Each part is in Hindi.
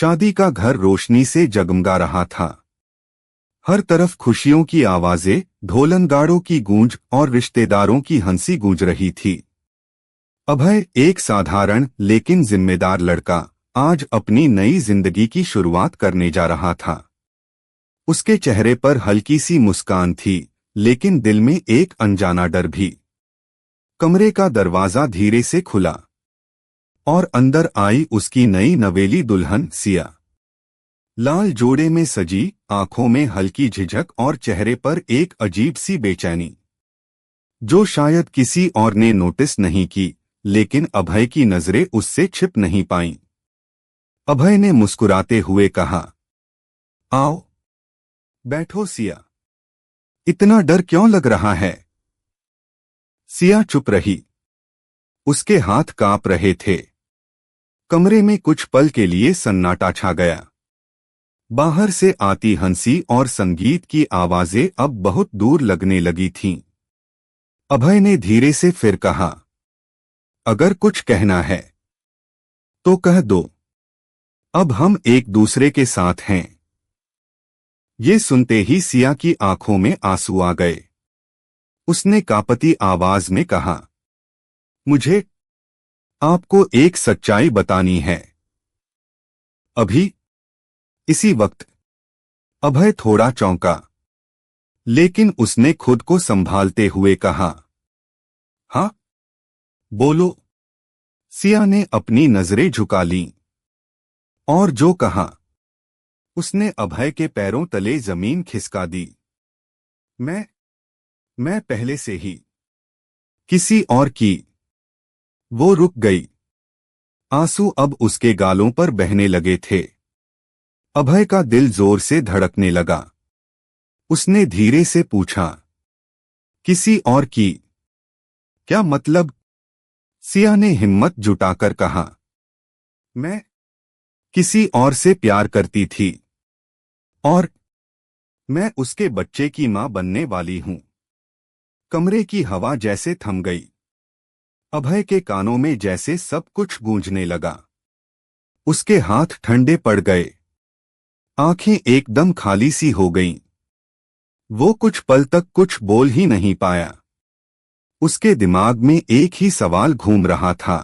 शादी का घर रोशनी से जगमगा रहा था। हर तरफ खुशियों की आवाजें, ढोलनगाड़ों की गूंज और रिश्तेदारों की हंसी गूंज रही थी। अभय, एक साधारण लेकिन जिम्मेदार लड़का, आज अपनी नई जिंदगी की शुरुआत करने जा रहा था। उसके चेहरे पर हल्की सी मुस्कान थी, लेकिन दिल में एक अनजाना डर भी। कमरे का दरवाजा धीरे से खुला और अंदर आई उसकी नई नवेली दुल्हन सिया। लाल जोड़े में सजी, आंखों में हल्की झिझक और चेहरे पर एक अजीब सी बेचैनी, जो शायद किसी और ने नोटिस नहीं की, लेकिन अभय की नजरें उससे छिप नहीं पाईं। अभय ने मुस्कुराते हुए कहा, आओ, बैठो सिया। इतना डर क्यों लग रहा है? सिया चुप रही। उसके हाथ कांप रहे थे। कमरे में कुछ पल के लिए सन्नाटा छा गया। बाहर से आती हंसी और संगीत की आवाजें अब बहुत दूर लगने लगी थीं। अभय ने धीरे से फिर कहा, अगर कुछ कहना है तो कह दो, अब हम एक दूसरे के साथ हैं। ये सुनते ही सिया की आंखों में आंसू आ गए। उसने कांपती आवाज में कहा, मुझे आपको एक सच्चाई बतानी है। अभी? इसी वक्त अभय थोड़ा चौंका, लेकिन उसने खुद को संभालते हुए कहा, हाँ, बोलो। सिया ने अपनी नजरें झुका लीं और जो कहा, उसने अभय के पैरों तले जमीन खिसका दी। मैं पहले से ही किसी और की। वो रुक गई। आंसू अब उसके गालों पर बहने लगे थे। अभय का दिल जोर से धड़कने लगा। उसने धीरे से पूछा, किसी और की? क्या मतलब? सिया ने हिम्मत जुटाकर कहा, मैं किसी और से प्यार करती थी और मैं उसके बच्चे की मां बनने वाली हूं। कमरे की हवा जैसे थम गई। अभय के कानों में जैसे सब कुछ गूंजने लगा। उसके हाथ ठंडे पड़ गए। आंखें एकदम खाली सी हो गईं। वो कुछ पल तक कुछ बोल ही नहीं पाया। उसके दिमाग में एक ही सवाल घूम रहा था,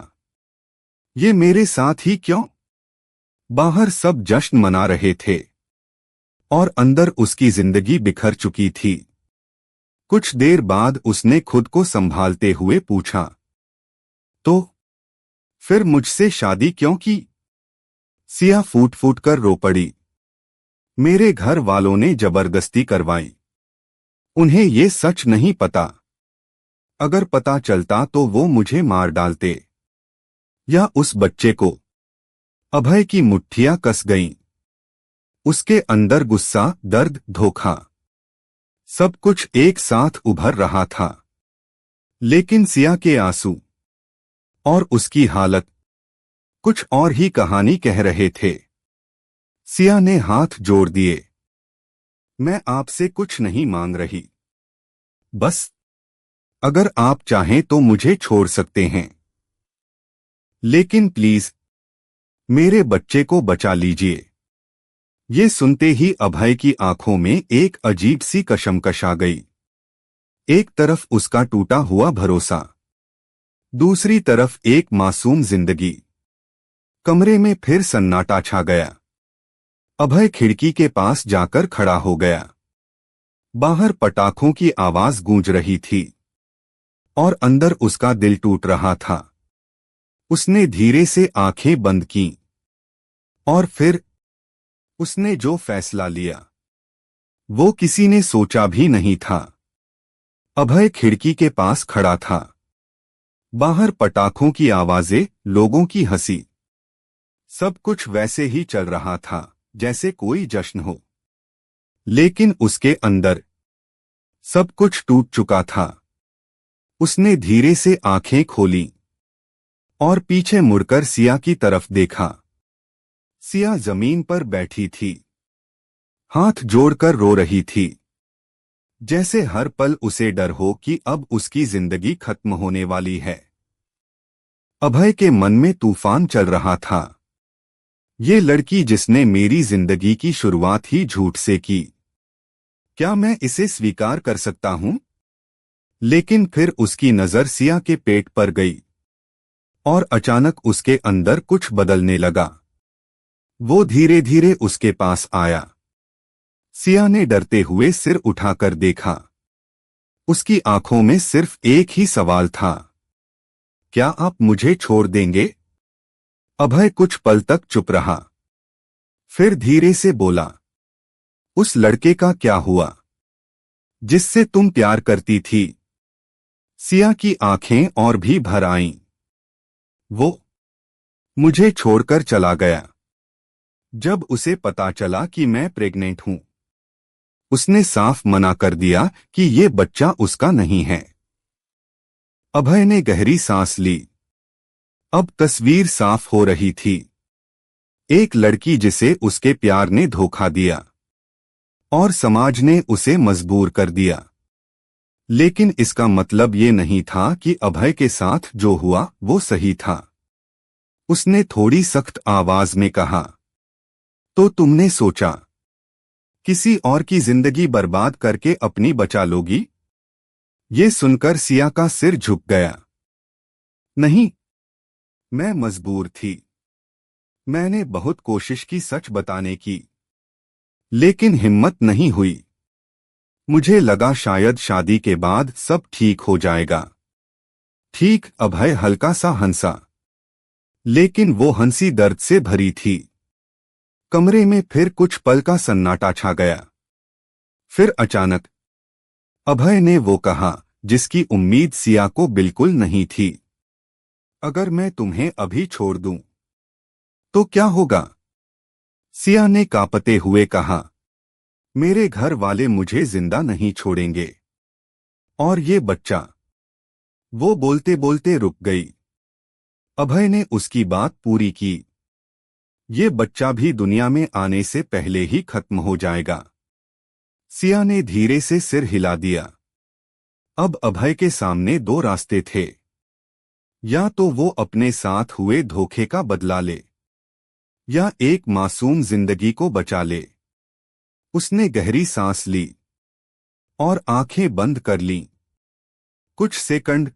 ये मेरे साथ ही क्यों? बाहर सब जश्न मना रहे थे और अंदर उसकी जिंदगी बिखर चुकी थी। कुछ देर बाद उसने खुद को संभालते हुए पूछा, तो फिर मुझसे शादी क्यों की? सिया फूट फूट कर रो पड़ी। मेरे घर वालों ने जबरदस्ती करवाई। उन्हें ये सच नहीं पता। अगर पता चलता तो वो मुझे मार डालते, या उस बच्चे को। अभय की मुट्ठियां कस गईं। उसके अंदर गुस्सा, दर्द, धोखा, सब कुछ एक साथ उभर रहा था। लेकिन सिया के आंसू और उसकी हालत कुछ और ही कहानी कह रहे थे। सिया ने हाथ जोड़ दिए। मैं आपसे कुछ नहीं मांग रही। बस अगर आप चाहें तो मुझे छोड़ सकते हैं, लेकिन प्लीज मेरे बच्चे को बचा लीजिए। ये सुनते ही अभय की आंखों में एक अजीब सी कशमकश आ गई। एक तरफ उसका टूटा हुआ भरोसा, दूसरी तरफ एक मासूम जिंदगी। कमरे में फिर सन्नाटा छा गया। अभय खिड़की के पास जाकर खड़ा हो गया। बाहर पटाखों की आवाज गूंज रही थी और अंदर उसका दिल टूट रहा था। उसने धीरे से आंखें बंद कीं और फिर उसने जो फैसला लिया वो किसी ने सोचा भी नहीं था। अभय खिड़की के पास खड़ा था। बाहर पटाखों की आवाजें, लोगों की हंसी, सब कुछ वैसे ही चल रहा था जैसे कोई जश्न हो। लेकिन उसके अंदर सब कुछ टूट चुका था। उसने धीरे से आंखें खोलीं और पीछे मुड़कर सिया की तरफ देखा। सिया जमीन पर बैठी थी, हाथ जोड़कर रो रही थी, जैसे हर पल उसे डर हो कि अब उसकी जिंदगी खत्म होने वाली है। अभय के मन में तूफान चल रहा था। ये लड़की जिसने मेरी जिंदगी की शुरुआत ही झूठ से की, क्या मैं इसे स्वीकार कर सकता हूं? लेकिन फिर उसकी नजर सिया के पेट पर गई और अचानक उसके अंदर कुछ बदलने लगा। वो धीरे धीरे उसके पास आया। सिया ने डरते हुए सिर उठाकर देखा। उसकी आंखों में सिर्फ एक ही सवाल था, क्या आप मुझे छोड़ देंगे? अभय कुछ पल तक चुप रहा। फिर धीरे से बोला, उस लड़के का क्या हुआ जिससे तुम प्यार करती थी? सिया की आंखें और भी भर आईं। वो मुझे छोड़कर चला गया। जब उसे पता चला कि मैं प्रेग्नेंट हूं, उसने साफ मना कर दिया कि ये बच्चा उसका नहीं है। अभय ने गहरी सांस ली। अब तस्वीर साफ हो रही थी। एक लड़की जिसे उसके प्यार ने धोखा दिया और समाज ने उसे मजबूर कर दिया। लेकिन इसका मतलब ये नहीं था कि अभय के साथ जो हुआ वो सही था। उसने थोड़ी सख्त आवाज में कहा, तो तुमने सोचा किसी और की जिंदगी बर्बाद करके अपनी बचा लोगी? ये सुनकर सिया का सिर झुक गया। नहीं, मैं मजबूर थी। मैंने बहुत कोशिश की सच बताने की, लेकिन हिम्मत नहीं हुई। मुझे लगा शायद शादी के बाद सब ठीक हो जाएगा। ठीक, अभय हल्का सा हंसा, लेकिन वो हंसी दर्द से भरी थी। कमरे में फिर कुछ पल का सन्नाटा छा गया। फिर अचानक अभय ने वो कहा जिसकी उम्मीद सिया को बिल्कुल नहीं थी, अगर मैं तुम्हें अभी छोड़ दूं तो क्या होगा? सिया ने कांपते हुए कहा, मेरे घर वाले मुझे जिंदा नहीं छोड़ेंगे। और ये बच्चा? वो बोलते बोलते रुक गई। अभय ने उसकी बात पूरी की। ये बच्चा भी दुनिया में आने से पहले ही खत्म हो जाएगा। सिया ने धीरे से सिर हिला दिया। अब अभय के सामने दो रास्ते थे। या तो वो अपने साथ हुए धोखे का बदला ले, या एक मासूम जिंदगी को बचा ले। उसने गहरी सांस ली और आंखें बंद कर लीं। कुछ सेकंड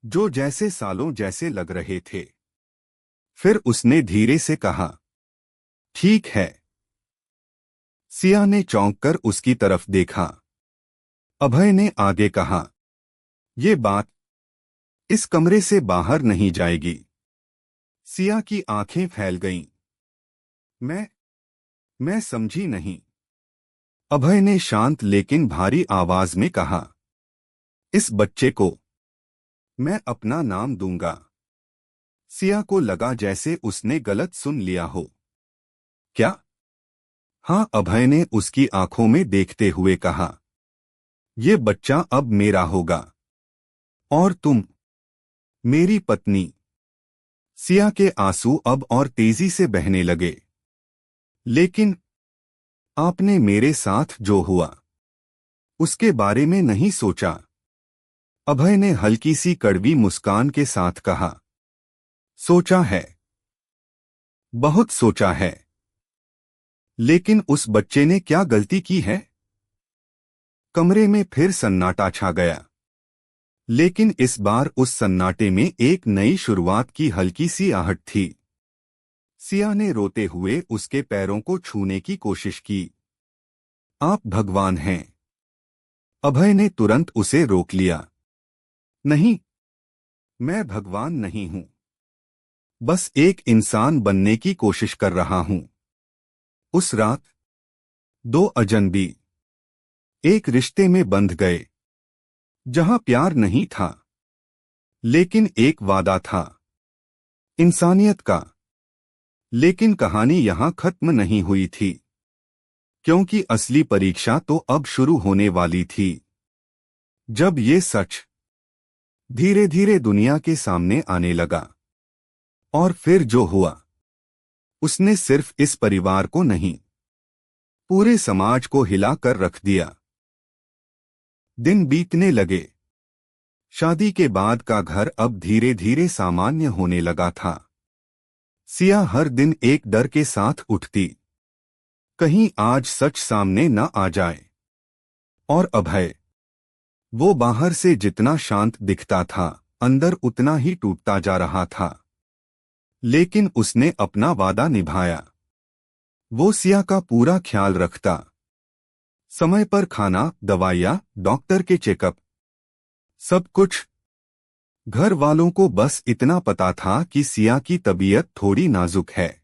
जो जैसे सालों जैसे लग रहे थे। फिर उसने धीरे से कहा, ठीक है। सिया ने चौंक कर उसकी तरफ देखा। अभय ने आगे कहा, ये बात इस कमरे से बाहर नहीं जाएगी। सिया की आंखें फैल गईं। मैं समझी नहीं। अभय ने शांत लेकिन भारी आवाज में कहा, इस बच्चे को मैं अपना नाम दूंगा। सिया को लगा जैसे उसने गलत सुन लिया हो। क्या? हाँ, अभय ने उसकी आंखों में देखते हुए कहा, ये बच्चा अब मेरा होगा और तुम मेरी पत्नी। सिया के आंसू अब और तेजी से बहने लगे। लेकिन आपने मेरे साथ जो हुआ उसके बारे में नहीं सोचा। अभय ने हल्की सी कड़वी मुस्कान के साथ कहा, सोचा है, बहुत सोचा है। लेकिन उस बच्चे ने क्या गलती की है? कमरे में फिर सन्नाटा छा गया। लेकिन इस बार उस सन्नाटे में एक नई शुरुआत की हल्की सी आहट थी। सिया ने रोते हुए उसके पैरों को छूने की कोशिश की। आप भगवान हैं। अभय ने तुरंत उसे रोक लिया। नहीं, मैं भगवान नहीं हूं। बस एक इंसान बनने की कोशिश कर रहा हूं। उस रात दो अजनबी एक रिश्ते में बंध गए, जहां प्यार नहीं था, लेकिन एक वादा था, इंसानियत का। लेकिन कहानी यहां खत्म नहीं हुई थी, क्योंकि असली परीक्षा तो अब शुरू होने वाली थी। जब ये सच धीरे धीरे दुनिया के सामने आने लगा। और फिर जो हुआ, उसने सिर्फ इस परिवार को नहीं, पूरे समाज को हिला कर रख दिया। दिन बीतने लगे। शादी के बाद का घर अब धीरे धीरे सामान्य होने लगा था। सिया हर दिन एक डर के साथ उठती, कहीं आज सच सामने न आ जाए। और अभय, वो बाहर से जितना शांत दिखता था, अंदर उतना ही टूटता जा रहा था। लेकिन उसने अपना वादा निभाया। वो सिया का पूरा ख्याल रखता, समय पर खाना, दवाइयाँ, डॉक्टर के चेकअप, सब कुछ। घर वालों को बस इतना पता था कि सिया की तबीयत थोड़ी नाजुक है,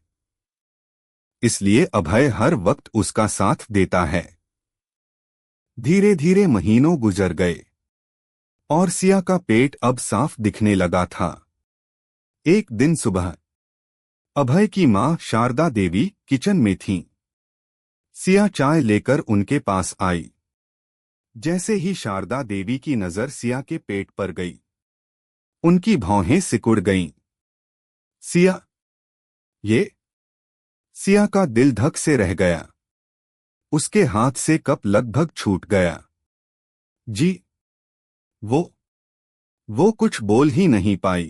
इसलिए अभय हर वक्त उसका साथ देता है। धीरे धीरे महीनों गुजर गए और सिया का पेट अब साफ दिखने लगा था। एक दिन सुबह अभय की मां शारदा देवी किचन में थीं। सिया चाय लेकर उनके पास आई। जैसे ही शारदा देवी की नजर सिया के पेट पर गई, उनकी भौहें सिकुड़ गईं। सिया, ये? सिया का दिल धक से रह गया। उसके हाथ से कप लगभग छूट गया। जी। वो कुछ बोल ही नहीं पाई।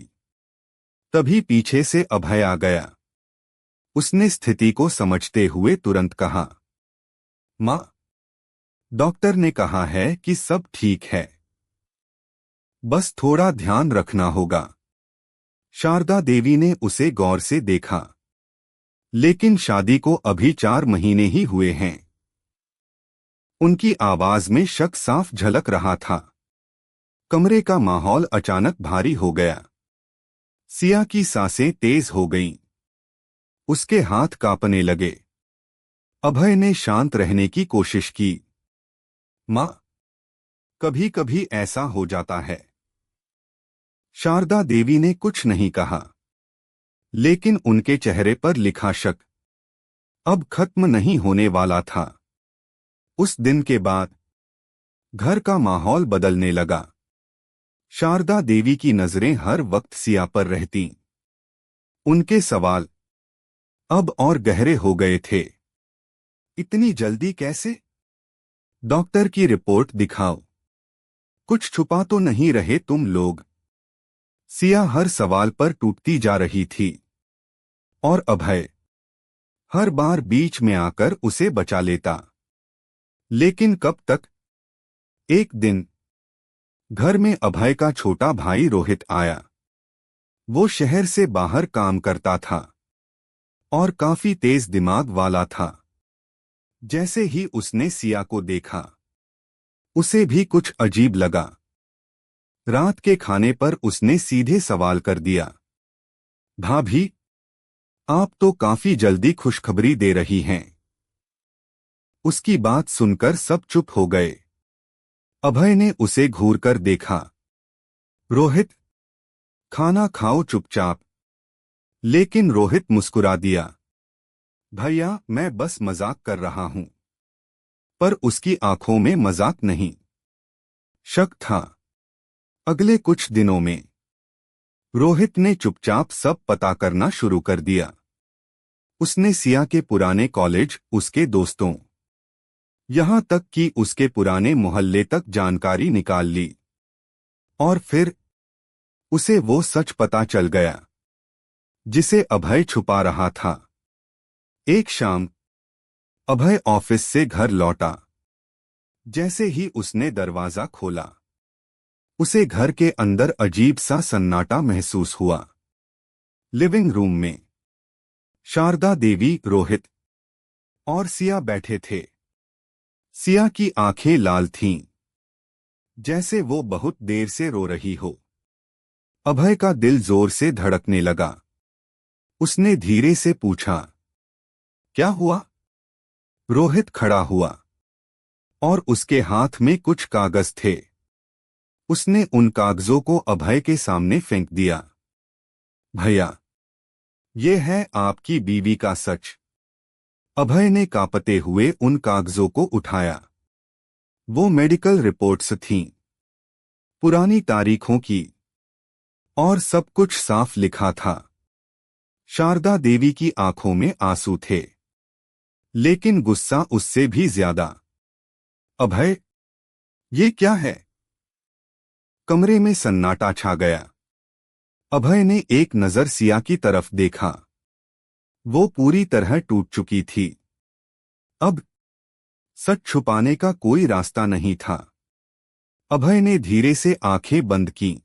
तभी पीछे से अभय आ गया। उसने स्थिति को समझते हुए तुरंत कहा, मां, डॉक्टर ने कहा है कि सब ठीक है, बस थोड़ा ध्यान रखना होगा। शारदा देवी ने उसे गौर से देखा। लेकिन शादी को अभी 4 महीने ही हुए हैं। उनकी आवाज में शक साफ झलक रहा था। कमरे का माहौल अचानक भारी हो गया। सिया की सांसें तेज हो गईं। उसके हाथ कांपने लगे। अभय ने शांत रहने की कोशिश की। मां, कभी कभी ऐसा हो जाता है। शारदा देवी ने कुछ नहीं कहा, लेकिन उनके चेहरे पर लिखा शक अब खत्म नहीं होने वाला था। उस दिन के बाद घर का माहौल बदलने लगा। शारदा देवी की नजरें हर वक्त सिया पर रहतीं। उनके सवाल अब और गहरे हो गए थे। इतनी जल्दी कैसे? डॉक्टर की रिपोर्ट दिखाओ। कुछ छुपा तो नहीं रहे तुम लोग? सिया हर सवाल पर टूटती जा रही थी। और अभय हर बार बीच में आकर उसे बचा लेता। लेकिन कब तक? एक दिन घर में अभय का छोटा भाई रोहित आया। वो शहर से बाहर काम करता था और काफी तेज दिमाग वाला था। जैसे ही उसने सिया को देखा, उसे भी कुछ अजीब लगा। रात के खाने पर उसने सीधे सवाल कर दिया, भाभी, आप तो काफी जल्दी खुशखबरी दे रही हैं। उसकी बात सुनकर सब चुप हो गए। अभय ने उसे घूरकर देखा। रोहित, खाना खाओ चुपचाप। लेकिन रोहित मुस्कुरा दिया, भैया, मैं बस मजाक कर रहा हूं। पर उसकी आंखों में मजाक नहीं, शक था। अगले कुछ दिनों में रोहित ने चुपचाप सब पता करना शुरू कर दिया। उसने सिया के पुराने कॉलेज, उसके दोस्तों, यहां तक कि उसके पुराने मोहल्ले तक जानकारी निकाल ली। और फिर उसे वो सच पता चल गया जिसे अभय छुपा रहा था। एक शाम अभय ऑफिस से घर लौटा। जैसे ही उसने दरवाजा खोला, उसे घर के अंदर अजीब सा सन्नाटा महसूस हुआ। लिविंग रूम में शारदा देवी, रोहित और सिया बैठे थे। सिया की आंखें लाल थीं, जैसे वो बहुत देर से रो रही हो। अभय का दिल जोर से धड़कने लगा। उसने धीरे से पूछा, क्या हुआ? रोहित खड़ा हुआ और उसके हाथ में कुछ कागज थे। उसने उन कागजों को अभय के सामने फेंक दिया। भैया, ये है आपकी बीवी का सच। अभय ने कांपते हुए उन कागजों को उठाया। वो मेडिकल रिपोर्ट्स थीं, पुरानी तारीखों की, और सब कुछ साफ लिखा था। शारदा देवी की आंखों में आंसू थे, लेकिन गुस्सा उससे भी ज्यादा। अभय, ये क्या है? कमरे में सन्नाटा छा गया। अभय ने एक नजर सिया की तरफ देखा। वो पूरी तरह टूट चुकी थी। अब सच छुपाने का कोई रास्ता नहीं था। अभय ने धीरे से आंखें बंद की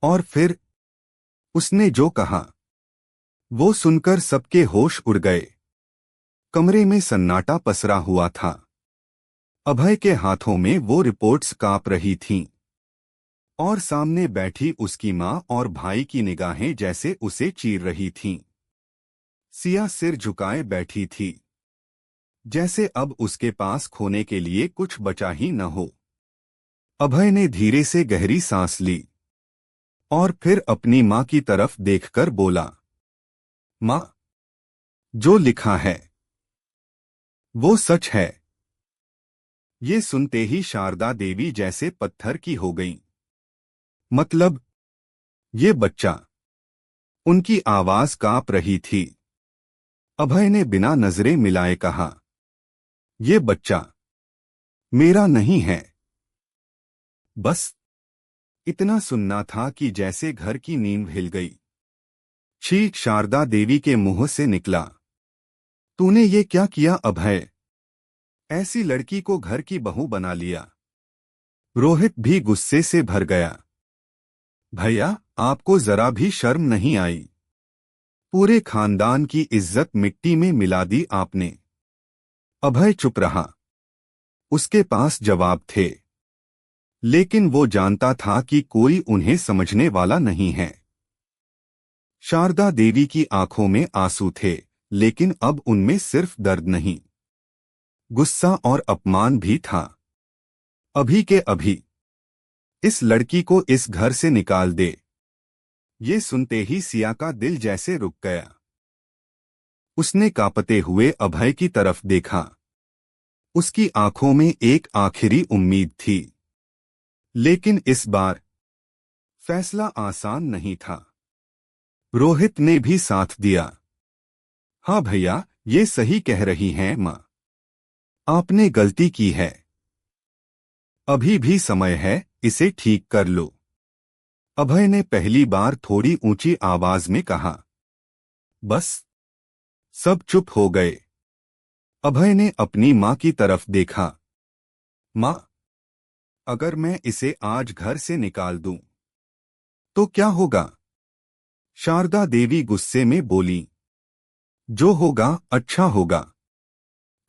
और फिर उसने जो कहा वो सुनकर सबके होश उड़ गए। कमरे में सन्नाटा पसरा हुआ था। अभय के हाथों में वो रिपोर्ट्स कांप रही थीं और सामने बैठी उसकी मां और भाई की निगाहें जैसे उसे चीर रही थीं। सिया सिर झुकाए बैठी थी, जैसे अब उसके पास खोने के लिए कुछ बचा ही न हो। अभय ने धीरे से गहरी सांस ली और फिर अपनी मां की तरफ देखकर बोला, मां, जो लिखा है वो सच है। ये सुनते ही शारदा देवी जैसे पत्थर की हो गईं। मतलब, ये बच्चा। उनकी आवाज कांप रही थी। अभय ने बिना नजरें मिलाए कहा, ये बच्चा मेरा नहीं है। बस इतना सुनना था कि जैसे घर की नींव हिल गई। छी! शारदा देवी के मुंह से निकला, तूने ये क्या किया अभय? ऐसी लड़की को घर की बहू बना लिया। रोहित भी गुस्से से भर गया। भैया, आपको जरा भी शर्म नहीं आई? पूरे खानदान की इज्जत मिट्टी में मिला दी आपने। अभय चुप रहा। उसके पास जवाब थे, लेकिन वो जानता था कि कोई उन्हें समझने वाला नहीं है। शारदा देवी की आंखों में आंसू थे, लेकिन अब उनमें सिर्फ दर्द नहीं, गुस्सा और अपमान भी था। अभी के अभी इस लड़की को इस घर से निकाल दे। ये सुनते ही सिया का दिल जैसे रुक गया। उसने कांपते हुए अभय की तरफ देखा। उसकी आंखों में एक आखिरी उम्मीद थी, लेकिन इस बार फैसला आसान नहीं था। रोहित ने भी साथ दिया। हाँ भैया, ये सही कह रही हैं मां। आपने गलती की है। अभी भी समय है, इसे ठीक कर लो। अभय ने पहली बार थोड़ी ऊंची आवाज में कहा। बस सब चुप हो गए। अभय ने अपनी मां की तरफ देखा। मां, अगर मैं इसे आज घर से निकाल दूं, तो क्या होगा? शारदा देवी गुस्से में बोली, जो होगा अच्छा होगा।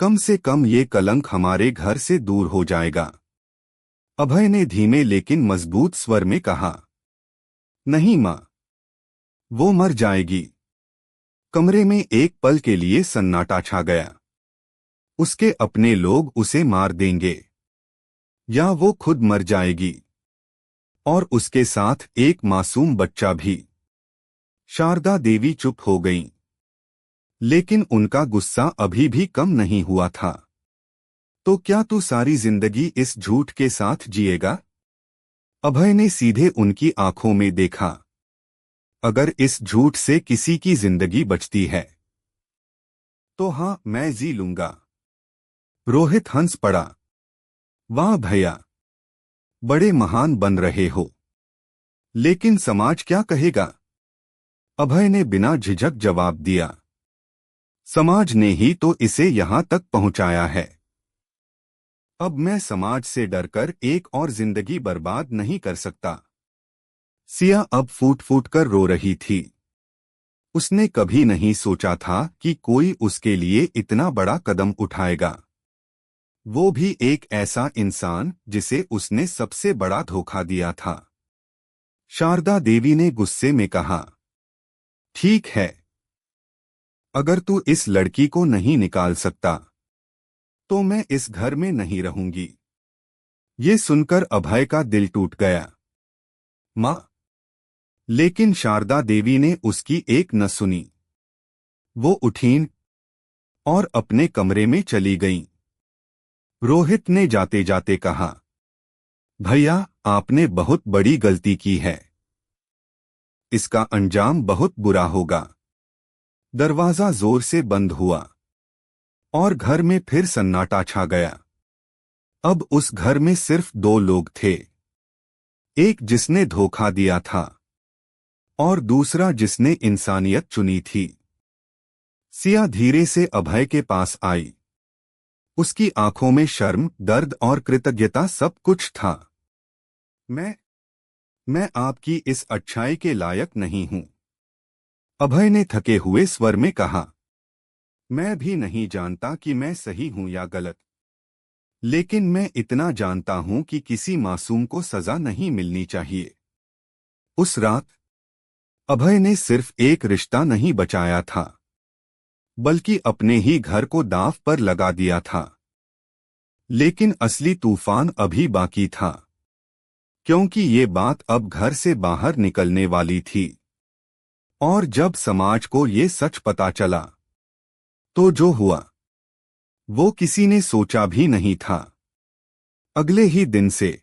कम से कम ये कलंक हमारे घर से दूर हो जाएगा। अभय ने धीमे लेकिन मजबूत स्वर में कहा। नहीं मां, वो मर जाएगी। कमरे में एक पल के लिए सन्नाटा छा गया। उसके अपने लोग उसे मार देंगे, या वो खुद मर जाएगी, और उसके साथ एक मासूम बच्चा भी। शारदा देवी चुप हो गईं, लेकिन उनका गुस्सा अभी भी कम नहीं हुआ था। तो क्या तू सारी जिंदगी इस झूठ के साथ जिएगा? अभय ने सीधे उनकी आंखों में देखा। अगर इस झूठ से किसी की जिंदगी बचती है, तो हाँ, मैं जी लूंगा। रोहित हंस पड़ा। वाह भैया, बड़े महान बन रहे हो। लेकिन समाज क्या कहेगा? अभय ने बिना झिझक जवाब दिया। समाज ने ही तो इसे यहां तक पहुंचाया है। अब मैं समाज से डरकर एक और जिंदगी बर्बाद नहीं कर सकता। सिया अब फूट फूट कर रो रही थी। उसने कभी नहीं सोचा था कि कोई उसके लिए इतना बड़ा कदम उठाएगा। वो भी एक ऐसा इंसान जिसे उसने सबसे बड़ा धोखा दिया था। शारदा देवी ने गुस्से में कहा, ठीक है, अगर तू इस लड़की को नहीं निकाल सकता, तो मैं इस घर में नहीं रहूंगी। ये सुनकर अभय का दिल टूट गया। मां, लेकिन शारदा देवी ने उसकी एक न सुनी। वो उठीं और अपने कमरे में चली गईं। रोहित ने जाते जाते कहा, भैया, आपने बहुत बड़ी गलती की है। इसका अंजाम बहुत बुरा होगा। दरवाजा जोर से बंद हुआ और घर में फिर सन्नाटा छा गया। अब उस घर में सिर्फ दो लोग थे, एक जिसने धोखा दिया था और दूसरा जिसने इंसानियत चुनी थी। सिया धीरे से अभय के पास आई। उसकी आंखों में शर्म, दर्द और कृतज्ञता सब कुछ था। मैं आपकी इस अच्छाई के लायक नहीं हूं, अभय ने थके हुए स्वर में कहा। मैं भी नहीं जानता कि मैं सही हूं या गलत, लेकिन मैं इतना जानता हूं कि किसी मासूम को सजा नहीं मिलनी चाहिए। उस रात अभय ने सिर्फ एक रिश्ता नहीं बचाया था, बल्कि अपने ही घर को दांव पर लगा दिया था। लेकिन असली तूफान अभी बाकी था, क्योंकि ये बात अब घर से बाहर निकलने वाली थी। और जब समाज को ये सच पता चला, तो जो हुआ वो किसी ने सोचा भी नहीं था। अगले ही दिन से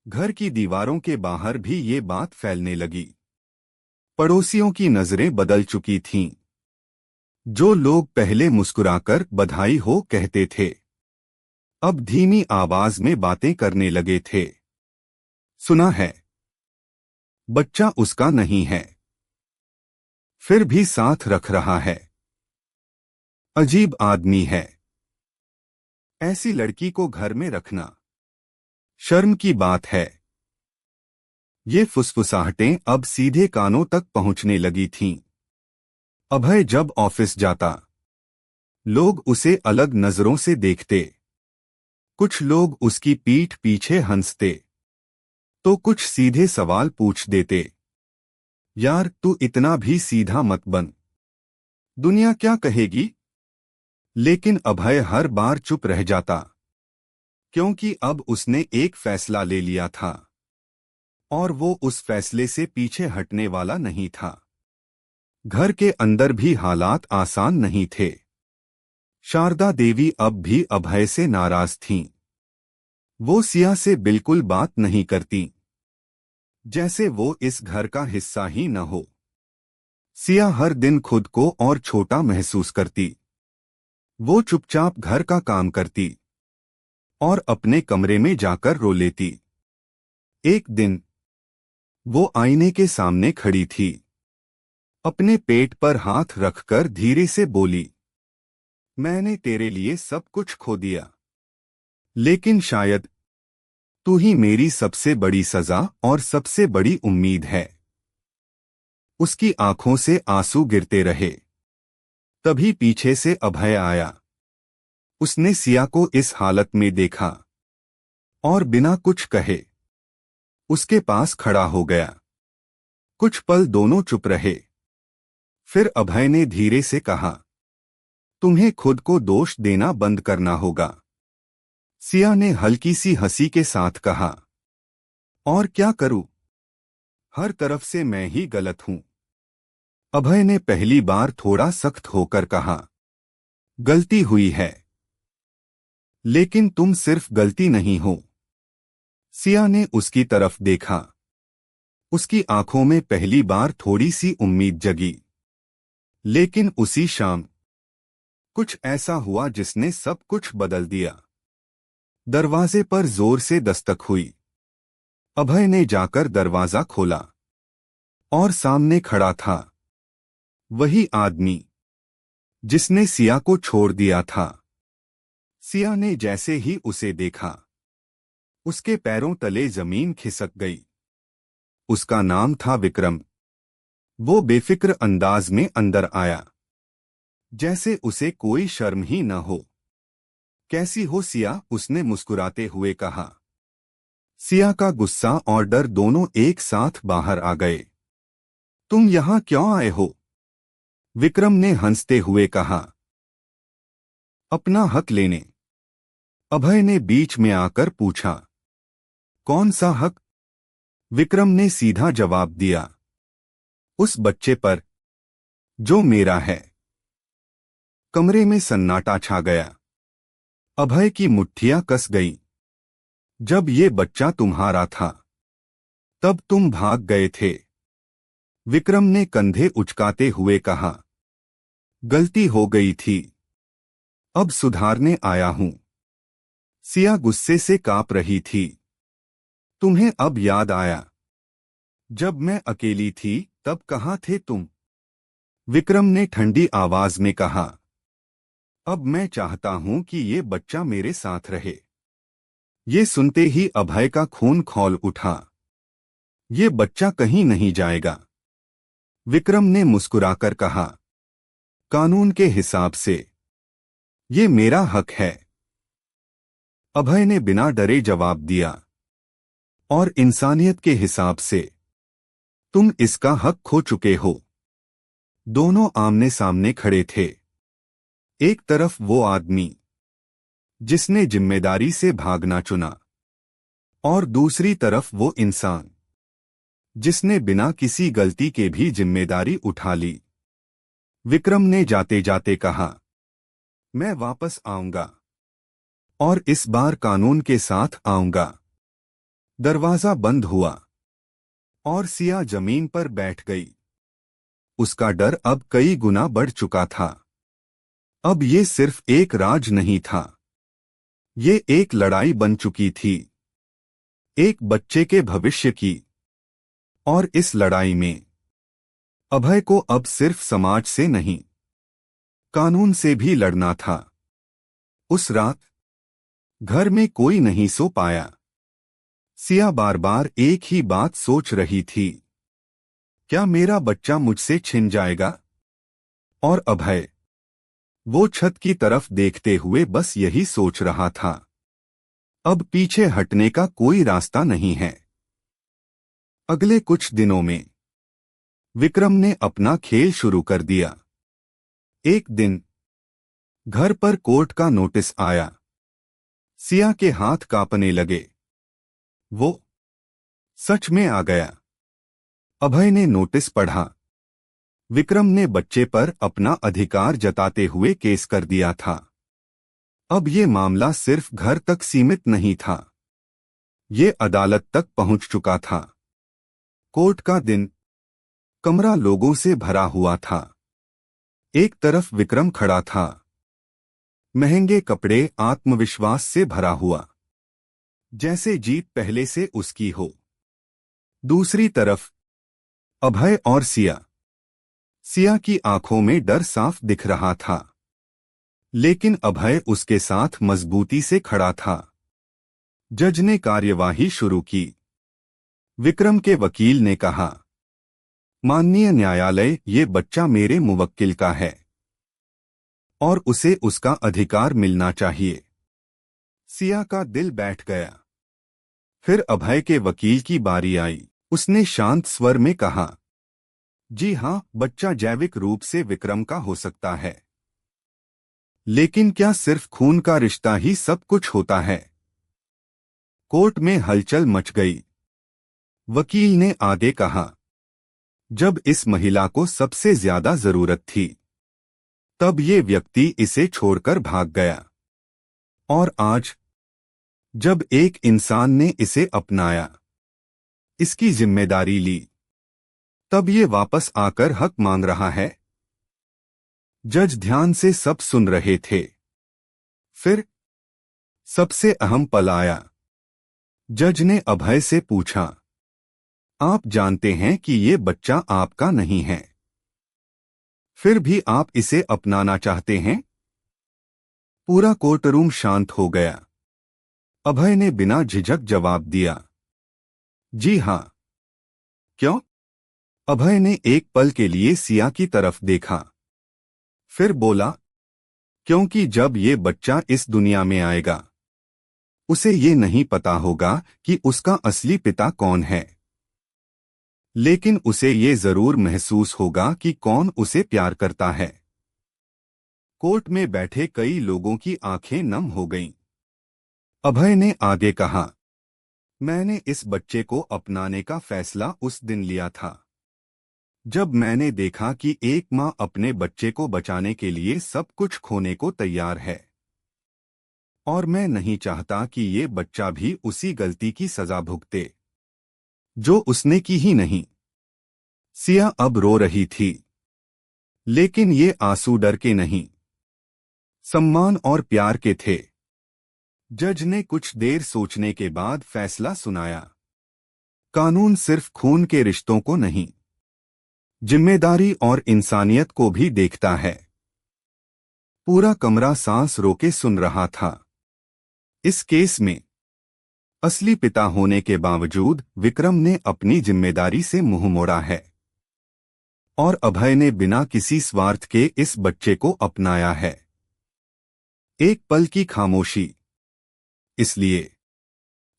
घर की दीवारों के बाहर भी ये बात फैलने लगी। पड़ोसियों की नजरें बदल चुकी थीं। जो लोग पहले मुस्कुराकर बधाई हो कहते थे, अब धीमी आवाज में बातें करने लगे थे। सुना है, बच्चा उसका नहीं है, फिर भी साथ रख रहा है। अजीब आदमी है। ऐसी लड़की को घर में रखना शर्म की बात है। ये फुसफुसाहटें अब सीधे कानों तक पहुंचने लगी थीं। अभय जब ऑफिस जाता, लोग उसे अलग नजरों से देखते। कुछ लोग उसकी पीठ पीछे हंसते, तो कुछ सीधे सवाल पूछ देते। यार, तू इतना भी सीधा मत बन, दुनिया क्या कहेगी। लेकिन अभय हर बार चुप रह जाता, क्योंकि अब उसने एक फैसला ले लिया था, और वो उस फैसले से पीछे हटने वाला नहीं था। घर के अंदर भी हालात आसान नहीं थे। शारदा देवी अब भी अभय से नाराज थीं। वो सिया से बिल्कुल बात नहीं करती, जैसे वो इस घर का हिस्सा ही न हो। सिया हर दिन खुद को और छोटा महसूस करती। वो चुपचाप घर का काम करती और अपने कमरे में जाकर रो लेती। एक दिन वो आईने के सामने खड़ी थी। अपने पेट पर हाथ रखकर धीरे से बोली, मैंने तेरे लिए सब कुछ खो दिया, लेकिन शायद तू ही मेरी सबसे बड़ी सजा और सबसे बड़ी उम्मीद है। उसकी आंखों से आंसू गिरते रहे। तभी पीछे से अभय आया। उसने सिया को इस हालत में देखा और बिना कुछ कहे उसके पास खड़ा हो गया। कुछ पल दोनों चुप रहे। फिर अभय ने धीरे से कहा, तुम्हें खुद को दोष देना बंद करना होगा। सिया ने हल्की सी हंसी के साथ कहा, और क्या करूं? हर तरफ से मैं ही गलत हूं। अभय ने पहली बार थोड़ा सख्त होकर कहा, गलती हुई है, लेकिन तुम सिर्फ गलती नहीं हो। सिया ने उसकी तरफ देखा। उसकी आंखों में पहली बार थोड़ी सी उम्मीद जगी। लेकिन उसी शाम कुछ ऐसा हुआ जिसने सब कुछ बदल दिया। दरवाजे पर जोर से दस्तक हुई। अभय ने जाकर दरवाजा खोला और सामने खड़ा था वही आदमी जिसने सिया को छोड़ दिया था। सिया ने जैसे ही उसे देखा, उसके पैरों तले जमीन खिसक गई। उसका नाम था विक्रम। वो बेफिक्र अंदाज में अंदर आया, जैसे उसे कोई शर्म ही न हो। कैसी हो सिया? उसने मुस्कुराते हुए कहा। सिया का गुस्सा और डर दोनों एक साथ बाहर आ गए। तुम यहां क्यों आए हो? विक्रम ने हंसते हुए कहा। अपना हक लेने। अभय ने बीच में आकर पूछा। कौन सा हक? विक्रम ने सीधा जवाब दिया, उस बच्चे पर जो मेरा है। कमरे में सन्नाटा छा गया। अभय की मुट्ठियां कस गईं। जब ये बच्चा तुम्हारा था, तब तुम भाग गए थे। विक्रम ने कंधे उचकाते हुए कहा। गलती हो गई थी, अब सुधारने आया हूं। सिया गुस्से से कांप रही थी। तुम्हें अब याद आया? जब मैं अकेली थी तब कहाँ थे तुम? विक्रम ने ठंडी आवाज में कहा, अब मैं चाहता हूं कि ये बच्चा मेरे साथ रहे। ये सुनते ही अभय का खून खौल उठा। ये बच्चा कहीं नहीं जाएगा। विक्रम ने मुस्कुराकर कहा, कानून के हिसाब से ये मेरा हक है। अभय ने बिना डरे जवाब दिया, और इंसानियत के हिसाब से तुम इसका हक खो चुके हो। दोनों आमने सामने खड़े थे। एक तरफ वो आदमी जिसने जिम्मेदारी से भागना चुना, और दूसरी तरफ वो इंसान जिसने बिना किसी गलती के भी जिम्मेदारी उठा ली। विक्रम ने जाते जाते कहा, मैं वापस आऊंगा, और इस बार कानून के साथ आऊंगा। दरवाजा बंद हुआ और सिया जमीन पर बैठ गई। उसका डर अब कई गुना बढ़ चुका था। अब ये सिर्फ एक राज नहीं था, ये एक लड़ाई बन चुकी थी, एक बच्चे के भविष्य की। और इस लड़ाई में अभय को अब सिर्फ समाज से नहीं, कानून से भी लड़ना था। उस रात घर में कोई नहीं सो पाया। सिया बार बार एक ही बात सोच रही थी, क्या मेरा बच्चा मुझसे छिन जाएगा? और अभय वो छत की तरफ देखते हुए बस यही सोच रहा था। अब पीछे हटने का कोई रास्ता नहीं है। अगले कुछ दिनों में विक्रम ने अपना खेल शुरू कर दिया। एक दिन घर पर कोर्ट का नोटिस आया। सिया के हाथ कांपने लगे। वो सच में आ गया। अभय ने नोटिस पढ़ा। विक्रम ने बच्चे पर अपना अधिकार जताते हुए केस कर दिया था। अब ये मामला सिर्फ घर तक सीमित नहीं था, ये अदालत तक पहुंच चुका था। कोर्ट का दिन कमरा लोगों से भरा हुआ था। एक तरफ विक्रम खड़ा था, महंगे कपड़े, आत्मविश्वास से भरा हुआ, जैसे जीत पहले से उसकी हो। दूसरी तरफ अभय और सिया। सिया की आंखों में डर साफ दिख रहा था, लेकिन अभय उसके साथ मजबूती से खड़ा था। जज ने कार्यवाही शुरू की। विक्रम के वकील ने कहा, माननीय न्यायालय, ये बच्चा मेरे मुवक्किल का है और उसे उसका अधिकार मिलना चाहिए। सिया का दिल बैठ गया। फिर अभय के वकील की बारी आई। उसने शांत स्वर में कहा, जी हां, बच्चा जैविक रूप से विक्रम का हो सकता है, लेकिन क्या सिर्फ खून का रिश्ता ही सब कुछ होता है? कोर्ट में हलचल मच गई। वकील ने आगे कहा, जब इस महिला को सबसे ज्यादा जरूरत थी, तब ये व्यक्ति इसे छोड़कर भाग गया। और आज जब एक इंसान ने इसे अपनाया, इसकी जिम्मेदारी ली, तब ये वापस आकर हक मांग रहा है। जज ध्यान से सब सुन रहे थे। फिर सबसे अहम पल आया। जज ने अभय से पूछा, आप जानते हैं कि ये बच्चा आपका नहीं है, फिर भी आप इसे अपनाना चाहते हैं? पूरा कोर्टरूम शांत हो गया। अभय ने बिना झिझक जवाब दिया, जी हां। क्यों? अभय ने एक पल के लिए सिया की तरफ देखा, फिर बोला, क्योंकि जब ये बच्चा इस दुनिया में आएगा, उसे ये नहीं पता होगा कि उसका असली पिता कौन है, लेकिन उसे ये जरूर महसूस होगा कि कौन उसे प्यार करता है। कोर्ट में बैठे कई लोगों की आंखें नम हो गईं। अभय ने आगे कहा, मैंने इस बच्चे को अपनाने का फैसला उस दिन लिया था जब मैंने देखा कि एक मां अपने बच्चे को बचाने के लिए सब कुछ खोने को तैयार है। और मैं नहीं चाहता कि ये बच्चा भी उसी गलती की सजा भुगते जो उसने की ही नहीं। सिया अब रो रही थी, लेकिन ये आंसू डर के नहीं, सम्मान और प्यार के थे। जज ने कुछ देर सोचने के बाद फैसला सुनाया, कानून सिर्फ खून के रिश्तों को नहीं, जिम्मेदारी और इंसानियत को भी देखता है। पूरा कमरा सांस रोके सुन रहा था। इस केस में असली पिता होने के बावजूद विक्रम ने अपनी जिम्मेदारी से मुंह मोड़ा है और अभय ने बिना किसी स्वार्थ के इस बच्चे को अपनाया है। एक पल की खामोशी। इसलिए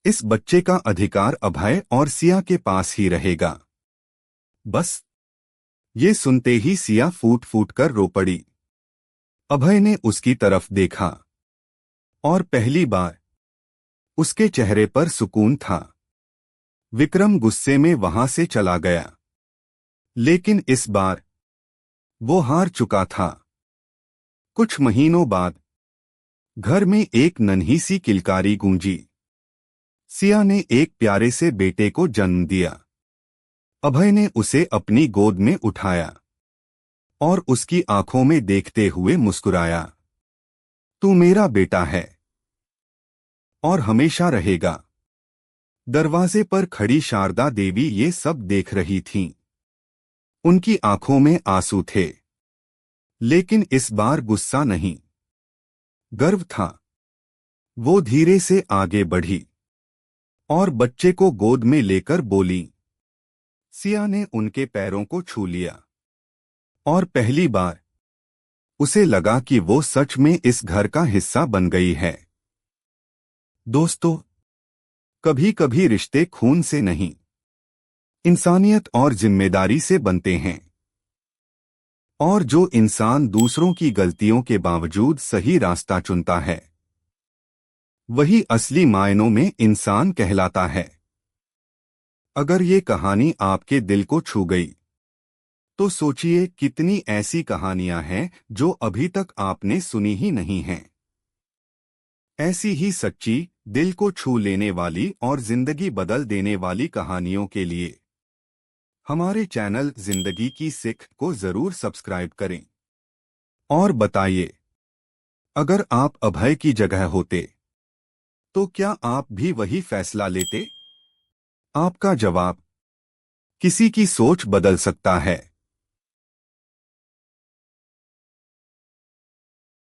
इस बच्चे का अधिकार अभय और सिया के पास ही रहेगा। बस ये सुनते ही सिया फूट फूट कर रो पड़ी। अभय ने उसकी तरफ देखा और पहली बार उसके चेहरे पर सुकून था। विक्रम गुस्से में वहां से चला गया, लेकिन इस बार वो हार चुका था। कुछ महीनों बाद घर में एक नन्ही सी किलकारी गूंजी। सिया ने एक प्यारे से बेटे को जन्म दिया। अभय ने उसे अपनी गोद में उठाया और उसकी आंखों में देखते हुए मुस्कुराया। तू मेरा बेटा है और हमेशा रहेगा। दरवाजे पर खड़ी शारदा देवी ये सब देख रही थीं। उनकी आंखों में आंसू थे, लेकिन इस बार गुस्सा नहीं, गर्व था। वो धीरे से आगे बढ़ी और बच्चे को गोद में लेकर बोली। सिया ने उनके पैरों को छू लिया और पहली बार उसे लगा कि वो सच में इस घर का हिस्सा बन गई है। दोस्तों, कभी कभी रिश्ते खून से नहीं, इंसानियत और जिम्मेदारी से बनते हैं। और जो इंसान दूसरों की गलतियों के बावजूद सही रास्ता चुनता है, वही असली मायनों में इंसान कहलाता है। अगर ये कहानी आपके दिल को छू गई, तो सोचिए कितनी ऐसी कहानियां हैं जो अभी तक आपने सुनी ही नहीं हैं। ऐसी ही सच्ची, दिल को छू लेने वाली और जिंदगी बदल देने वाली कहानियों के लिए हमारे चैनल जिंदगी की सीख को जरूर सब्सक्राइब करें। और बताइए, अगर आप अभय की जगह होते तो क्या आप भी वही फैसला लेते? आपका जवाब किसी की सोच बदल सकता है।